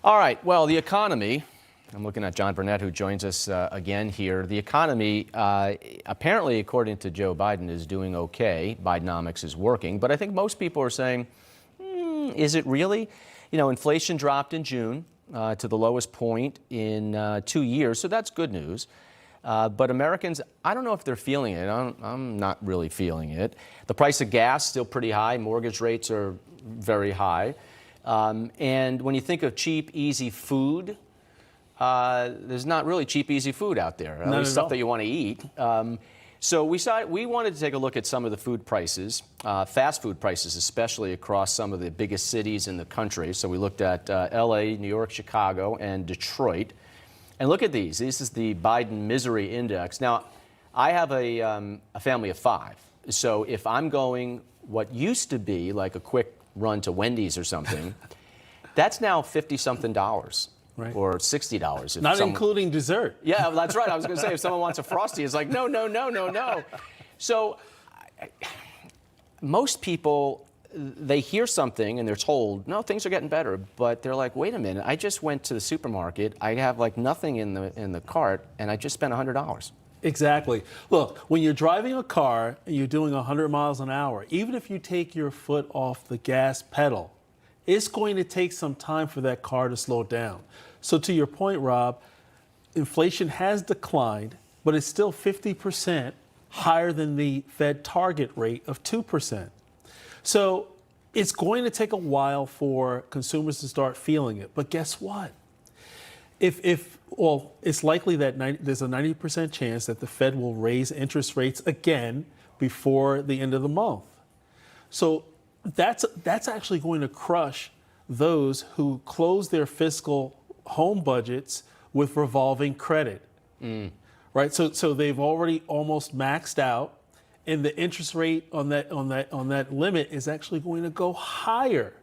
All right, well, the economy, I'm looking at John Burnett, who joins us again here. The economy, apparently, according to Joe Biden, is doing okay. Bidenomics is working. But I think most people are saying, is it really? You know, inflation dropped in June to the lowest point in 2 years, so that's good news. But Americans, I don't know if they're feeling it. I'm not really feeling it. The price of gas still pretty high. Mortgage rates are very high. And when you think of cheap, easy food, there's not really cheap, easy food out there. At least stuff that you want to eat. So we wanted to take a look at some of the food prices, fast food prices, especially across some of the biggest cities in the country. So we looked at LA, New York, Chicago, and Detroit. And look at these. This is the Biden Misery Index. Now, I have a family of 5. So if I'm going what used to be like a quick run to Wendy's or something, that's now $50-something. Right. Or $60. Not including dessert. Yeah, that's right. I was going to say, if someone wants a Frosty, it's like, no. So most people, they hear something and they're told, no, things are getting better. But they're like, wait a minute, I just went to the supermarket. I have like nothing in the cart, and I just spent $100. Exactly. Look, when you're driving a car and you're doing 100 miles an hour, even if you take your foot off the gas pedal, it's going to take some time for that car to slow down. So to your point, Rob, inflation has declined, but it's still 50% higher than the Fed target rate of 2%. So it's going to take a while for consumers to start feeling it. But guess what? Well, it's likely that there's a 90% chance that the Fed will raise interest rates again before the end of the month. So that's actually going to crush those who close their fiscal home budgets with revolving credit, right? So they've already almost maxed out, and the interest rate on that limit is actually going to go higher.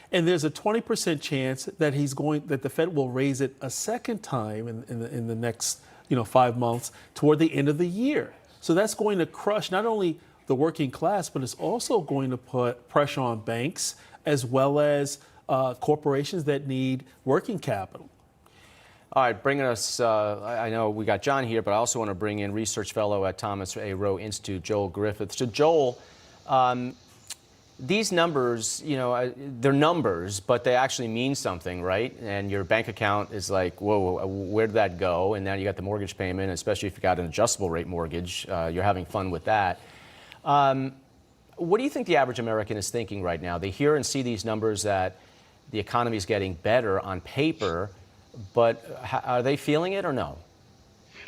And there's a 20% chance that the Fed will raise it a second time in the next 5 months toward the end of the year. So that's going to crush not only the working class, but it's also going to put pressure on banks as well as corporations that need working capital. All right, bringing us, I know we got John here, but I also want to bring in research fellow at Thomas A. Rowe Institute, Joel Griffith. So Joel, these numbers, they're numbers, but they actually mean something, right? And your bank account is like, whoa, where did that go? And now you got the mortgage payment, especially if you got an adjustable rate mortgage, you're having fun with that. What do you think the average American is thinking right now? They hear and see these numbers that the economy is getting better on paper, but are they feeling it or no?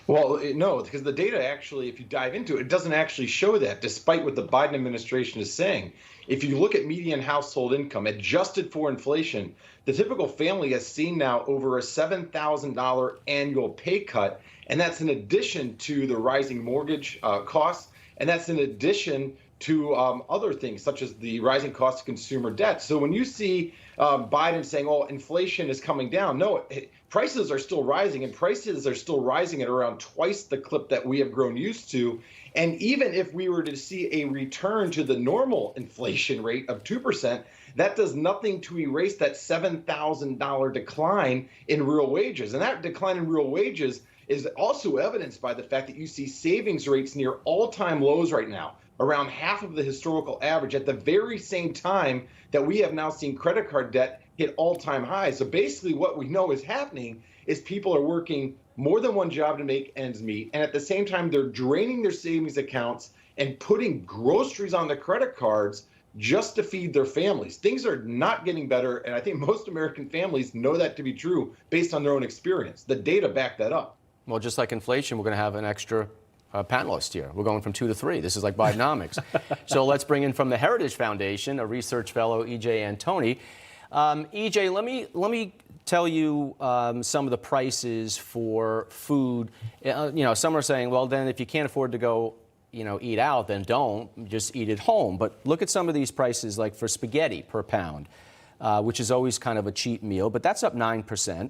Well, no, because the data actually, if you dive into it, it doesn't actually show that, despite what the Biden administration is saying. If you look at median household income adjusted for inflation, the typical family has seen now over a $7,000 annual pay cut, and that's in addition to the rising mortgage costs, and that's in addition to other things, such as the rising cost of consumer debt. So when you see Biden saying, oh, inflation is coming down, no, prices are still rising, and prices are still rising at around twice the clip that we have grown used to. And even if we were to see a return to the normal inflation rate of 2%, that does nothing to erase that $7,000 decline in real wages. And that decline in real wages is also evidenced by the fact that you see savings rates near all-time lows right now, around half of the historical average, at the very same time that we have now seen credit card debt hit all-time highs. So basically what we know is happening is people are working more than one job to make ends meet, and at the same time they're draining their savings accounts and putting groceries on the credit cards just to feed their families. Things are not getting better, and I think most American families know that to be true based on their own experience. The data back that up. Well, just like inflation, we're going to have an extra panelist here. We're going from 2 to 3. This is like Bidenomics. So let's bring in from the Heritage Foundation, a research fellow, E.J. Antoni. E.J., let me tell you some of the prices for food. Some are saying, well, then if you can't afford to go, eat out, then don't. Just eat at home. But look at some of these prices, like for spaghetti per pound, which is always kind of a cheap meal, but that's up 9%.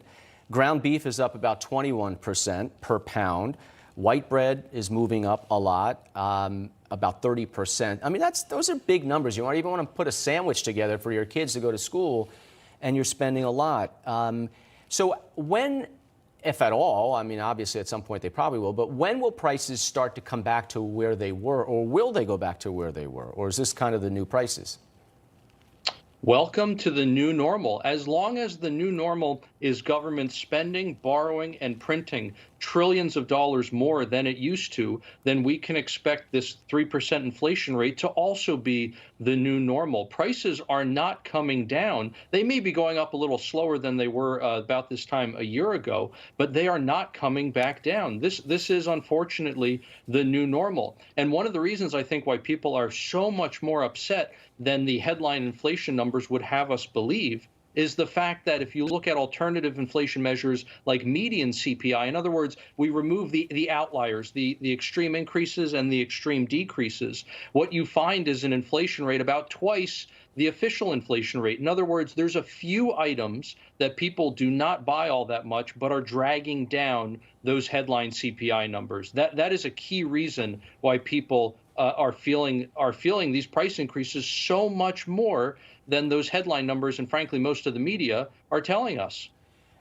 Ground beef is up about 21% per pound. White bread is moving up a lot, about 30%. I mean, those are big numbers. You might even want to put a sandwich together for your kids to go to school, and you're spending a lot. So when, if at all, I mean, obviously at some point they probably will, but when will prices start to come back to where they were, or will they go back to where they were? Or is this kind of the new prices? Welcome to the new normal. As long as the new normal is government spending, borrowing, and printing trillions of dollars more than it used to, then we can expect this 3% inflation rate to also be the new normal. Prices are not coming down. They may be going up a little slower than they were about this time a year ago, but they are not coming back down. This is unfortunately the new normal. And one of the reasons I think why people are so much more upset than the headline inflation numbers would have us believe is the fact that if you look at alternative inflation measures like median CPI, in other words, we remove the outliers, the extreme increases and the extreme decreases, what you find is an inflation rate about twice the official inflation rate. In other words, there's a few items that people do not buy all that much, but are dragging down those headline CPI numbers. That is a key reason why people are feeling these price increases so much more than those headline numbers, and frankly, most of the media are telling us.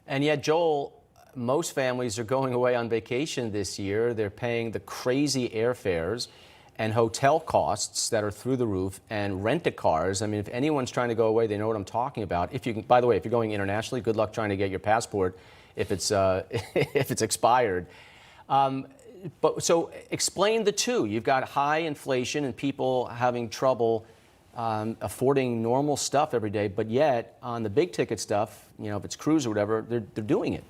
And yet, Joel, most families are going away on vacation this year. They're paying the crazy airfares and hotel costs that are through the roof, and rent-a-cars. I mean, if anyone's trying to go away, they know what I'm talking about. If you can, by the way, if you're going internationally, good luck trying to get your passport if it's if it's expired. But so explain the two. You've got high inflation and people having trouble affording normal stuff every day, but yet on the big ticket stuff, you know, if it's cruise or whatever, they're doing it.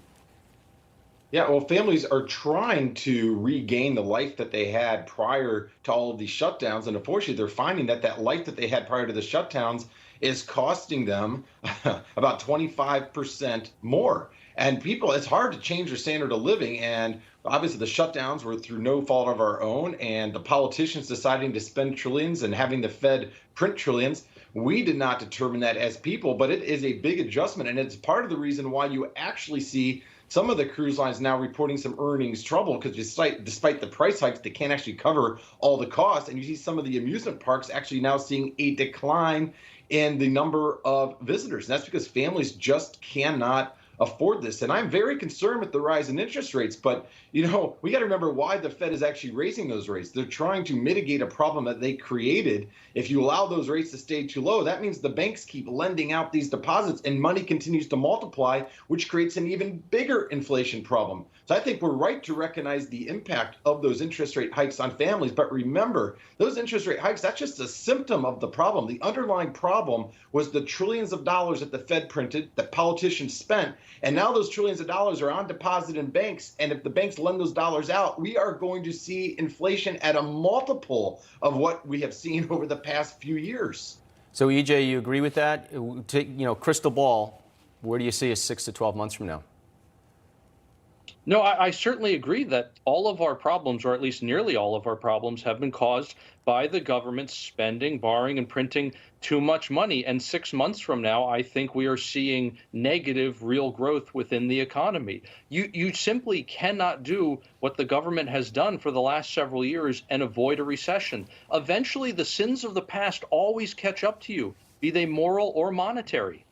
Yeah, well, families are trying to regain the life that they had prior to all of these shutdowns. And unfortunately, they're finding that that life that they had prior to the shutdowns is costing them about 25% more. And people, it's hard to change their standard of living. And obviously, the shutdowns were through no fault of our own. And the politicians deciding to spend trillions and having the Fed print trillions. We did not determine that as people, but it is a big adjustment. And it's part of the reason why you actually see some of the cruise lines now reporting some earnings trouble, because despite the price hikes, they can't actually cover all the costs. And you see some of the amusement parks actually now seeing a decline in the number of visitors. And that's because families just cannot afford this. And I'm very concerned with the rise in interest rates. But, you know, we got to remember why the Fed is actually raising those rates. They're trying to mitigate a problem that they created. If you allow those rates to stay too low, that means the banks keep lending out these deposits and money continues to multiply, which creates an even bigger inflation problem. So I think we're right to recognize the impact of those interest rate hikes on families. But remember, those interest rate hikes, that's just a symptom of the problem. The underlying problem was the trillions of dollars that the Fed printed, that politicians spent. And now those trillions of dollars are on deposit in banks. And if the banks lend those dollars out, we are going to see inflation at a multiple of what we have seen over the past few years. So, EJ, you agree with that? You know, crystal ball, where do you see us 6 to 12 months from now? No, I certainly agree that all of our problems, or at least nearly all of our problems, have been caused by the government spending, borrowing, and printing too much money. And 6 months from now, I think we are seeing negative real growth within the economy. You simply cannot do what the government has done for the last several years and avoid a recession. Eventually, the sins of the past always catch up to you, be they moral or monetary.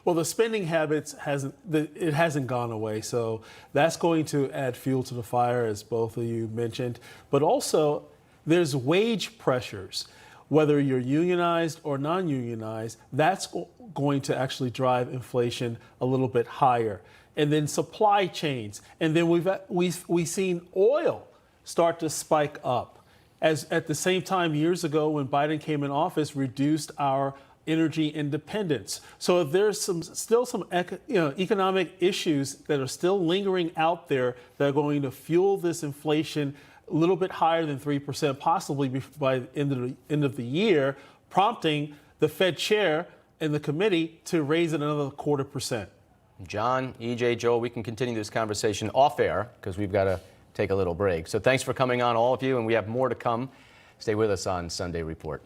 Well, the spending habits hasn't gone away, so that's going to add fuel to the fire, as both of you mentioned. But also, there's wage pressures. Whether you're unionized or non-unionized, that's going to actually drive inflation a little bit higher. And then supply chains, and then we've seen oil start to spike up. As at the same time, years ago, when Biden came in office, reduced our energy independence. So there's still some economic issues that are still lingering out there that are going to fuel this inflation a little bit higher than 3%, possibly by the end of the year, prompting the Fed chair and the committee to raise it another 0.25%. John, EJ, Joel, we can continue this conversation off air because we've got to take a little break. So thanks for coming on, all of you, and we have more to come. Stay with us on Sunday Report.